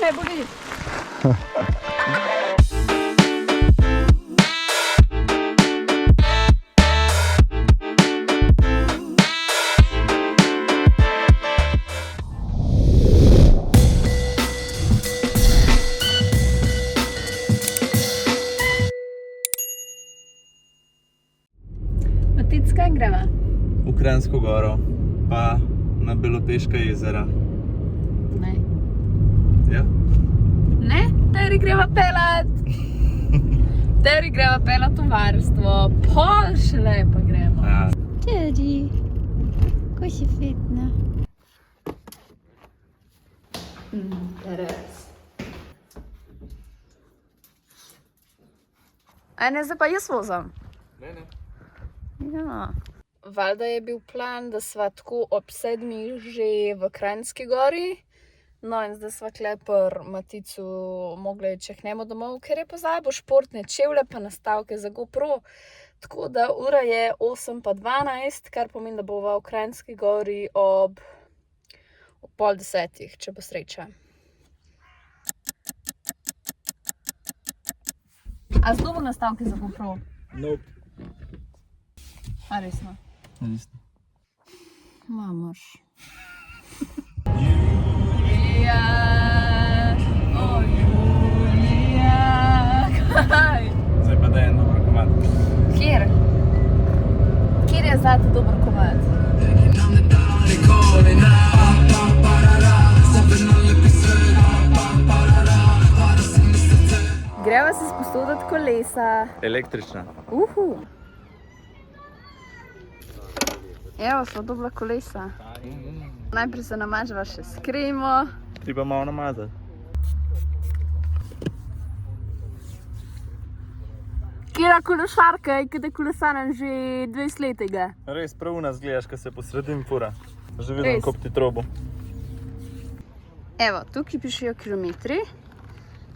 me boli. Matic, kaj gremo? V Kranjsko goro, pa na Belopeška jezera. Ne. Ja? Ne, teri greva pelat. Teri greva pelat v varstvo. Pol šele pa gremo. Ja. Teri, ko si fitna. Res. A ne, zdaj pa jaz vozam. Ne. Ja. Valjda je bil plan, da sva tako ob 7 že v Kranjski gori. No in zdaj sva kle pri Maticu mogli čehnemo domov, ker je pozabil športne čevlje pa nastavke za GoPro. Tako da ura je 8:12, kar pomeni, da bova v Kranjski gori ob 9:30, če bo sreča. A z dobo nastavke za GoPro? Nope. A resno? Resno. Mamoš. Julija, o Julija, kaj? Zdaj pa daj en dober komad. Kjer? Kjer je zate dober komad? Greva se sposoditi kolesa. Električna. Evo, sva dobila kolesa. Najprej se namaževa še s kremo. Ti pa malo namazati. Kjera kolesarka je, kada kolesaram že 20 letega. Res prav nas gledaš, ko se po sredini fura. Že Res. vidim kopti trobo. Evo, tukaj pišejo kilometri.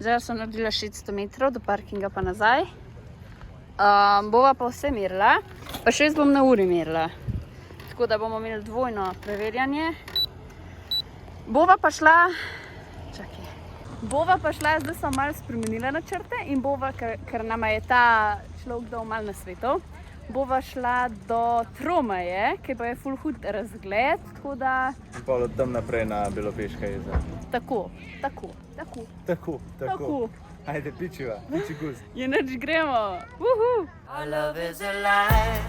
Zdaj sem naredila 600 metrov do parkinga pa nazaj. Bova pa vse merila, pa še jaz bom na uri merila. Tako da bomo imeli dvojno preverjanje. Bova pa šla, zdaj sem malo spremenila načrte in bova, ker nama je ta človek dal malo nasvetov, bova šla do Tromeje, ki pa je ful hud razgled, tako da... In pol od tam naprej na Belopeška jezera. Tako. Ajde, piči guzd. Je nič gremo. Our love is alive,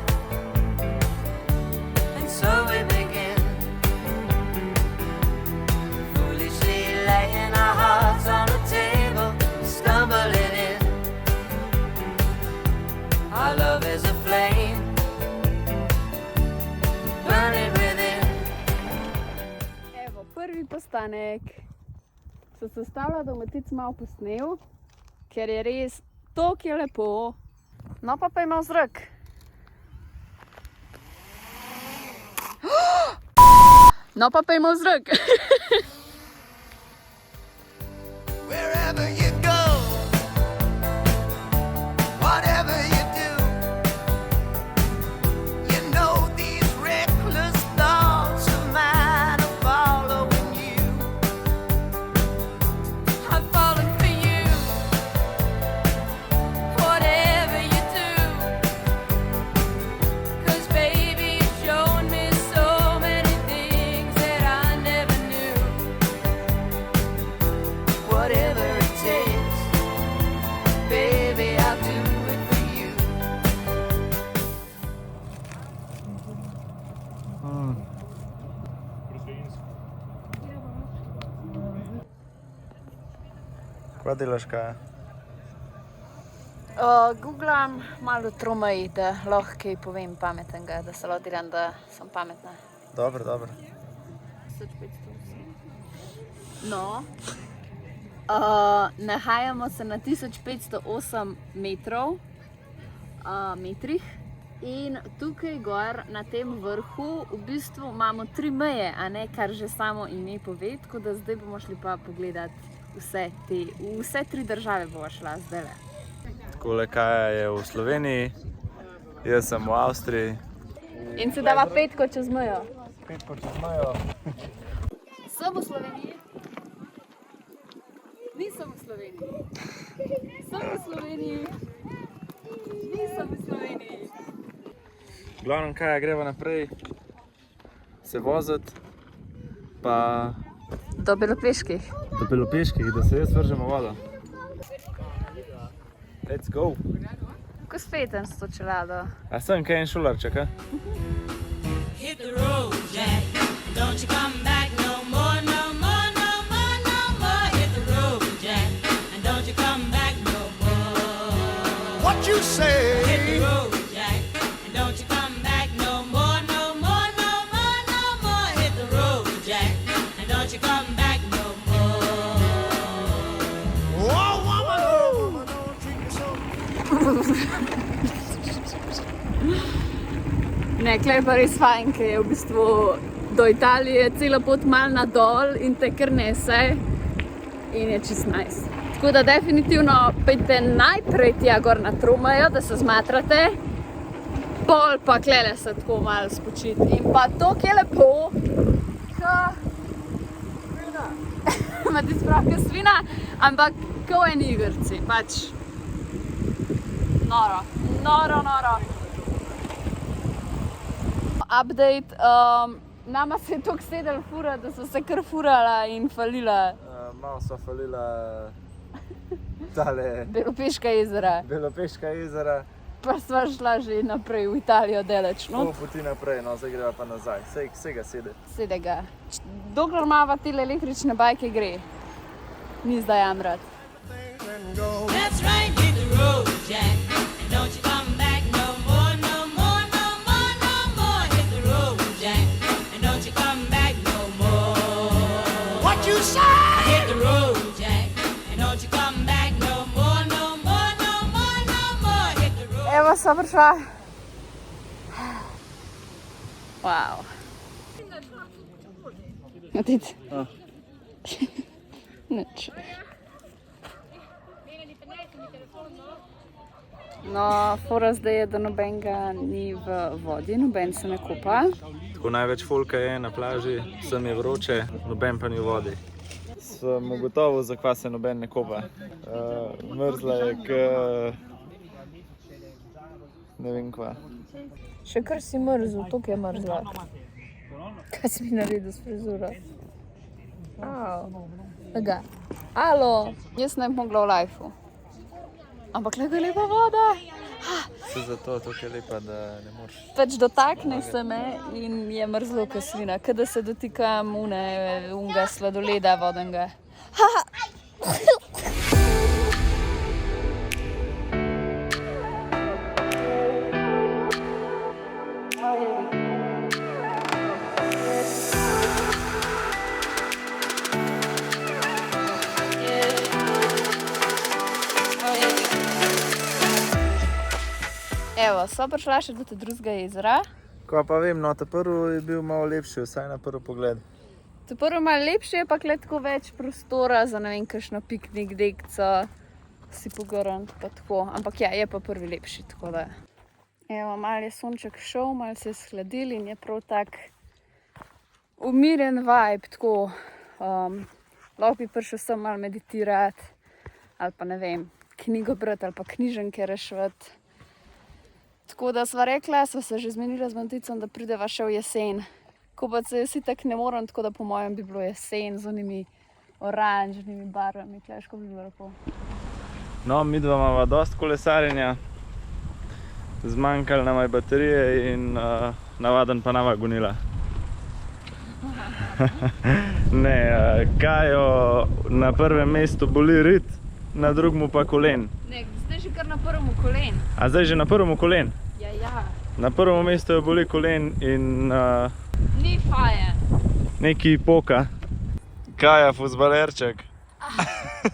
and so we begin. Foolishly laying our hearts on the table, stumbling in. Our love is a flame, burning within. Evo, prvi postanek. So se stavila, da Matic malo posnel, ker je res toliko je lepo. No pa pa ima zrak. Wherever you go, whatever you do, you know these reckless thoughts of mine are following you. I'm falling for you, whatever you do, 'cause baby you've shown me so many things that I never knew. Whatever it takes, baby, I'll do it for you. Kva delaš kaj? Googlam malo Tromeji, da lahko kaj povem pametnega, da se lotiram, da sem pametna. Dobro. 1508. No. Nahajamo se na 1508 metrih in tukaj gor na tem vrhu v bistvu imamo 3 meje, a ne, kar že samo ime pove, tako da zdaj bomo šli pa pogledat vse 3 države bova šla zdajle. Takole Kaja je v Sloveniji, jaz sem v Avstriji. In se dava petko čez mejo. Petko čez mejo. Sem v Sloveniji. Nisem v Sloveniji. Sem v Sloveniji. Nisem v Sloveniji. V glavnem, kaj greva naprej, se voziti, pa Do Belopeških. do Belopeških, da se jaz vržem v vodo. Let's go! Ko speten s to čelado. A sem kaj en šolarček, a? Hit the road, Jack. Don't you come back no more, no more, no more, no more. Hit the road, Jack. And don't you come back no more. What you say? Hit the road, Jack. And don't you come back no more, no more, no more, no more. Hit the road, Jack. And don't you come back no more. Oh, woman, don't treat me so. Ne, klej pa res fajn, ker je v bistvu do Italije cela pot mal nadol in te kar nese in je čist nice. Tako da definitivno pejte najprej tja gor na Tromejo, da se zmatrate, pol pa klele se tako malo spočiti. In pa to, ki je lepo, ka... ima ti spravka svina, ampak ko eni igrci, pač noro, noro, noro. Update, nama se je toliko sedel fura, da so se kar furala in falila Malo so falila tale Belopeška jezera. Belopeška jezera, Pa sva šla že naprej v Italijo deleč, pol no, poti naprej, no zdaj greva pa nazaj, vsega sede. sedega. Dokler imava tile električne bajke gre, ni zdaj jamrat. That's right, hit the road, Jack. And don't you come back no more, no more, no more, no more. Hit the road, Jack. And don't you come back no more. What you say? Hit the road, Jack. And don't you come back no more, no more, no more, no more. Hit the road. Evo, sva prišla. Wow. Matite. Nič. No, fora zdaj je, da nobenega ni v vodi, noben se ne kopa. Tako največ folka je na plaži, sem je vroče, noben pa ni v vodi. Sem ugotovil, zakaj se noben ne kopa. Mrzla je ne vem kva. Še kar si mrzel, tukaj je mrzla. Kaj si mi naredil s frizuro? Tega. Alo, jaz ne bi mogla v lajfu. Ampak le je lepa voda. Se zato tukaj je lepa, da ne moreš. Pač dotakne se me in je mrzlo kot svina, kot da se dotikam unga sladoleda vodenega. Evo, sva prišla še do te drugega jezera. Ko pa vem, no, ta prvi je bil malo lepši, vsaj na prvi pogled. To prvo malo lepše je pa tako več prostora za ne vem kakšno piknik dekco, si pogorant pa tako. Ampak ja, je pa prvi lepši, tako da. Evo, malo je sonček šel, malo se je shladil in je prav tak umirjen vibe, tako. Lahko bi prišel sem malo meditirati, ali pa ne vem, knjigo brati ali pa knjiženke reševati. Tako da sva rekla, sva se že zmenila z Maticom, da prideva še v jesen. Ko pa se jaz itak ne morem, tako da po mojem bi bilo jesen z onimi oranžnimi barvami, kleško bi bilo lepo. No, midva imava dosti kolesarjenja, zmanjkalo nama je baterije in navaden pa nama gonila. Ne, Kajo na prvem mestu boli rit, na drugemu pa kolen. Ne, zdaj že kar na prvemu kolen. A zdaj že na prvemu kolen? Ja. Na prvem mestu jo boli kolen in Ni faje. neki poka. Kaja, fuzbalerček.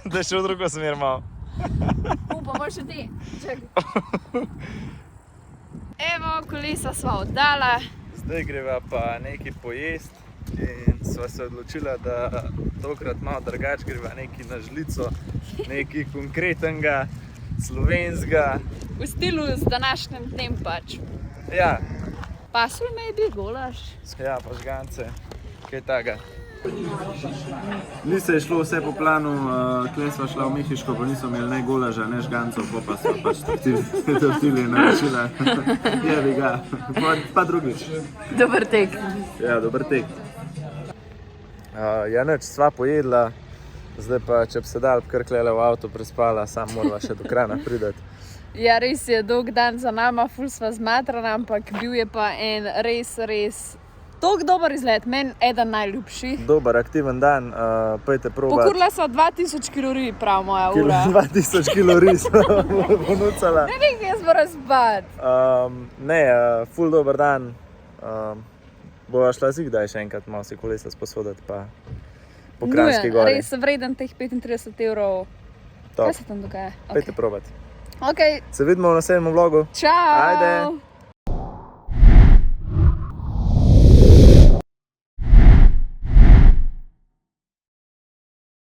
Da še v drugo smer malo. Pa moraš še ti. Čakaj. Evo, kolesa sva oddala. Zdaj greva pa nekaj pojest in sva se odločila, da tokrat malo drugače greva nekaj na žlico, nekaj konkretnega, slovenskega. V stilu z današnjim dnem pač. Ja, Pasul maybe, golaž. ja, pa žgance, kaj taga. Ni se je šlo vse po planu, tle sva šla v Mehiško, pa niso imeli ne golaža, ne žgancov, pa sva pač tortilje naročila. Jebi ga, pa drugič. Dober tek. Ja, dober tek. Ja, nič, sva pojedla, zdaj pa, če bi se dal kar klele v avto prespala, sam morava še do Krana prideti. Ja, res je dolg dan za nama, ful sva zmatrana, ampak bil je pa en res toliko dober izlet, meni eden najljubši. Dober, aktiven dan, pojte probat. Pokurila sva 2000 kalorij, prav moja ura. 2000 kalorij sva ponucala. Ne vem, jaz moram spat. Ne, ful dober dan. Bova šla zigdaj še enkrat malo si kolesa sposoditi pa po Kranjski gori. Res vreden teh 35 €. Top. Kaj se tam dogaja? Pejte probat. Ok, Se vidimo v naslednjem vlogu. čau! Ajde.